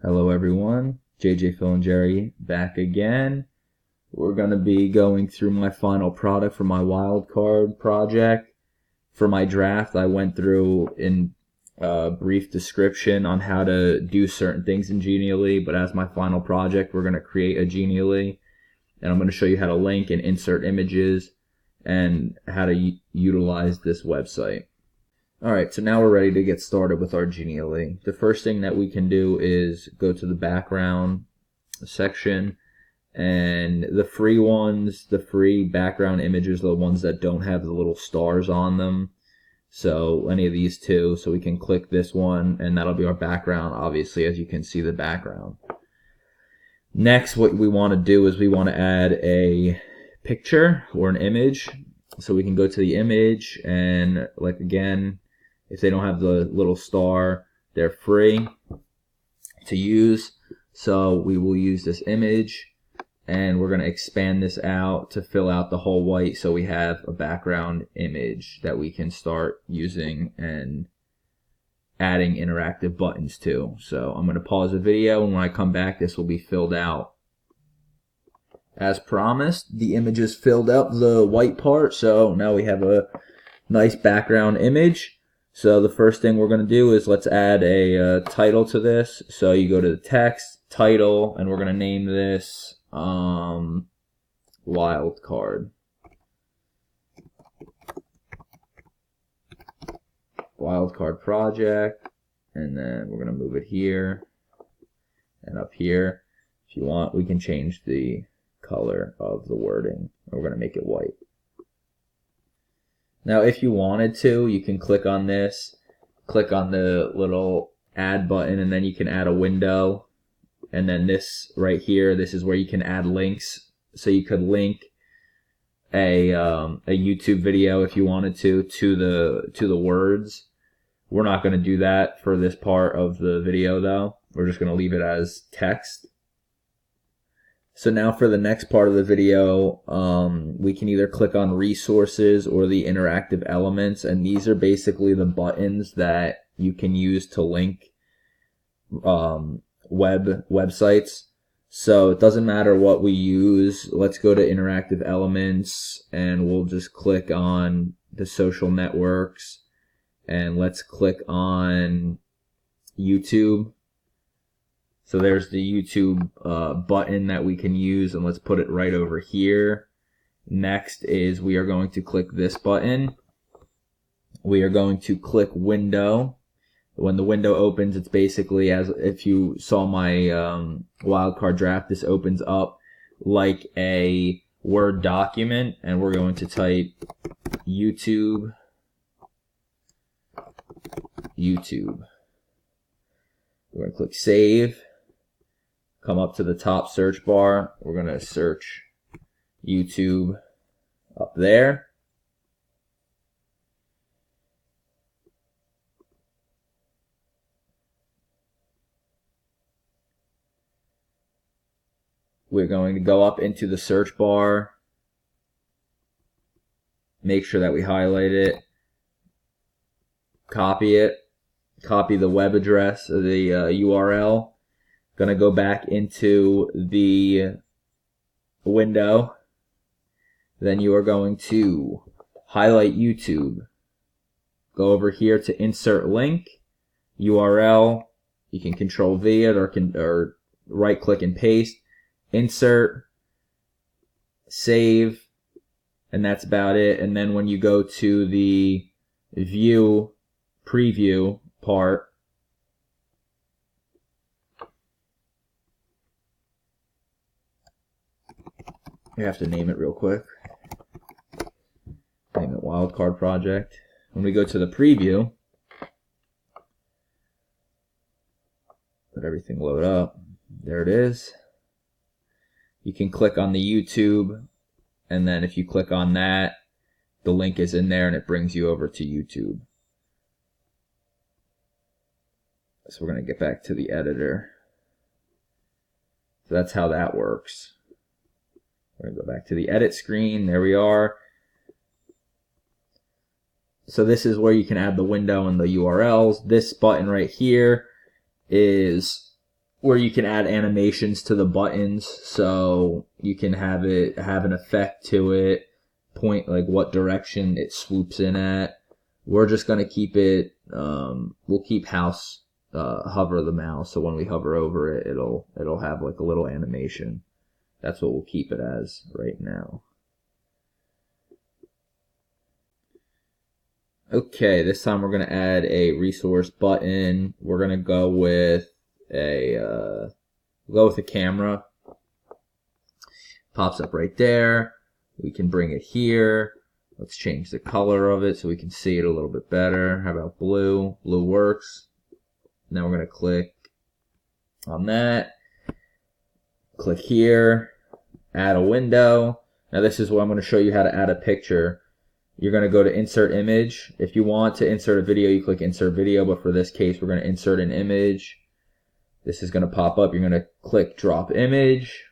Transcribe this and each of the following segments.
Hello everyone, JJ Filangieri back again. We're going to be going through my final product for my wildcard project. For my draft, I went through in a brief description on how to do certain things in Genially, but as my final project, we're going to create a Genially, and I'm going to show you how to link and insert images and how to utilize this website. Alright, so now we're ready to get started with our Genially. The first thing that we can do is go to the background section, and the free ones, the free background images are the ones that don't have the little stars on them. So any of these two, so we can click this one and that'll be our background, obviously, as you can see the background. Next, what we want to do is we want to add a picture or an image. So we can go to the image and, like, again, if they don't have the little star, they're free to use. So we will use this image and we're going to expand this out to fill out the whole white so we have a background image that we can start using and adding interactive buttons to. So I'm going to pause the video, and when I come back this will be filled out. As promised, the image is filled up the white part, so now we have a nice background image. So the first thing we're going to do is let's add a title to this. So you go to the text, title, and we're going to name this wildcard. Wildcard project, and then we're going to move it here and up here. If you want, we can change the color of the wording. We're going to make it white. Now, if you wanted to, you can click on this, click on the little add button, and then you can add a window. And then this right here, this is where you can add links. So you could link a YouTube video if you wanted to the words. We're not going to do that for this part of the video though. We're just going to leave it as text. So now for the next part of the video, we can either click on resources or the interactive elements, and these are basically the buttons that you can use to link websites. So it doesn't matter what we use. Let's go to interactive elements and we'll just click on the social networks, and let's click on YouTube. So there's the YouTube button that we can use, and let's put it right over here. Next is we are going to click this button. We are going to click window. When the window opens, it's basically as if you saw my wildcard draft. This opens up like a Word document, and we're going to type YouTube. We're going to click save. Come up to the top search bar. We're going to search YouTube up there. We're going to go up into the search bar. Make sure that we highlight it. Copy it. Copy the web address of the URL. Going to go back into the window. Then you are going to highlight YouTube. Go over here to insert link, URL. You can Control V it or right click and paste. Insert, save, and that's about it. And then when you go to the view preview part, you have to name it real quick. Name it wildcard project. When we go to the preview, let everything load up. There it is. You can click on the YouTube, and then if you click on that, the link is in there and it brings you over to YouTube. So we're going to get back to the editor. So that's how that works. We're going to go back to the edit screen. There we are. So this is where you can add the window and the URLs. This button right here is where you can add animations to the buttons, so you can have an effect to it, point like what direction it swoops in at. We're just gonna keep it. We'll keep hover the mouse, so when we hover over it, it'll have like a little animation. That's what we'll keep it as right now. Okay, this time we're gonna add a resource button. We're gonna go with a camera. Pops up right there. We can bring it here. Let's change the color of it so we can see it a little bit better. How about blue? Blue works. Now we're gonna click on that. Click here. Add a window. Now this is where I'm gonna show you how to add a picture. You're going to go to insert image. If you want to insert a video, you click insert video, but for this case, we're going to insert an image. This is going to pop up. You're going to click drop image.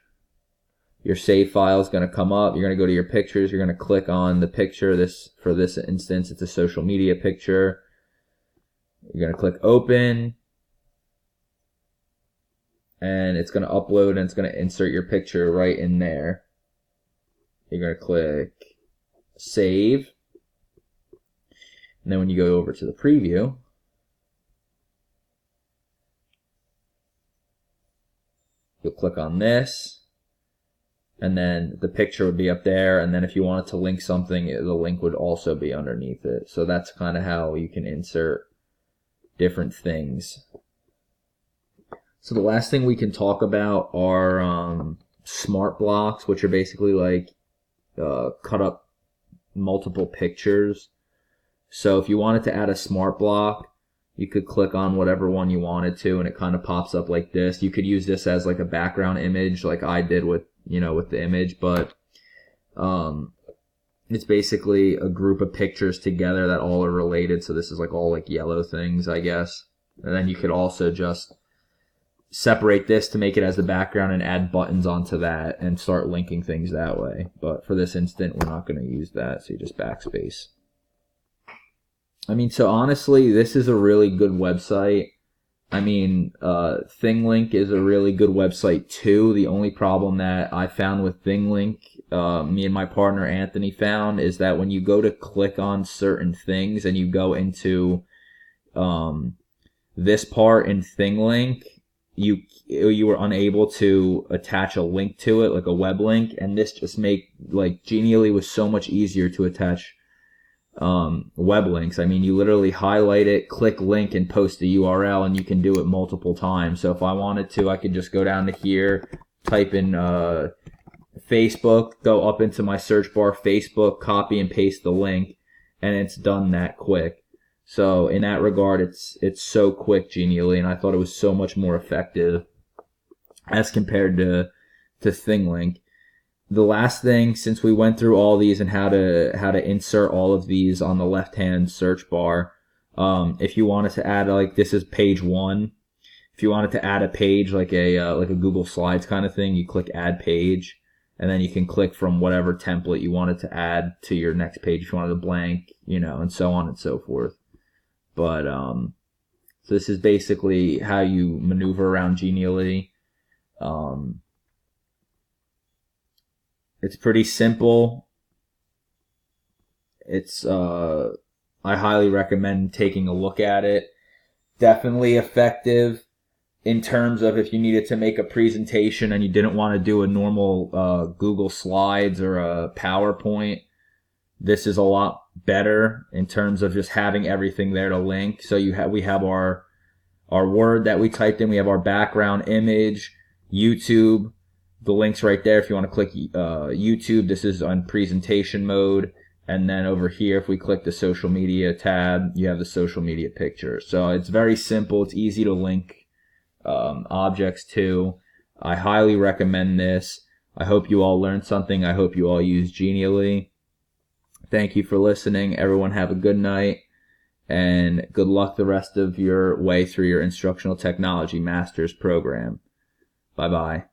Your save file is going to come up. You're going to go to your pictures. You're going to click on the picture. For this instance, it's a social media picture. You're going to click open. And it's going to upload and it's going to insert your picture right in there. You're going to click save. And then when you go over to the preview, you'll click on this, and then the picture would be up there, and then if you wanted to link something, the link would also be underneath it. So that's kind of how you can insert different things. So the last thing we can talk about are smart blocks, which are basically like cut up multiple pictures. So if you wanted to add a smart block, you could click on whatever one you wanted to, and it kind of pops up like this. You could use this as like a background image, like I did with the image, but it's basically a group of pictures together that all are related. So this is like all like yellow things, I guess. And then you could also just separate this to make it as the background and add buttons onto that and start linking things that way. But for this instant, we're not going to use that, so you just backspace. I mean, so honestly, this is a really good website. I mean, ThingLink is a really good website too. The only problem that I found with ThingLink, me and my partner Anthony found, is that when you go to click on certain things and you go into this part in ThingLink, you were unable to attach a link to it, like a web link, and this just Genially was so much easier to attach web links. I mean, you literally highlight it, click link, and post the URL, and you can do it multiple times. So if I wanted to, I could just go down to here, type in Facebook, go up into my search bar, Facebook, copy and paste the link, and it's done that quick. So in that regard, it's so quick, Genially, and I thought it was so much more effective as compared to ThingLink. The last thing, since we went through all these and how to insert all of these on the left-hand search bar, if you wanted to add, like, this is page 1. If you wanted to add a page like a Google Slides kind of thing, you click Add Page, and then you can click from whatever template you wanted to add to your next page if you wanted a blank, and so on and so forth. But so this is basically how you maneuver around Genially. It's pretty simple. It's I highly recommend taking a look at it. Definitely effective in terms of if you needed to make a presentation and you didn't want to do a normal Google Slides or a PowerPoint. This is a lot better in terms of just having everything there to link. So we have our word that we typed in. We have our background image, YouTube. The link's right there if you want to click YouTube. This is on presentation mode. And then over here, if we click the social media tab, you have the social media picture. So it's very simple. It's easy to link objects to. I highly recommend this. I hope you all learned something. I hope you all use Genially. Thank you for listening. Everyone have a good night. And good luck the rest of your way through your Instructional Technology Masters program. Bye-bye.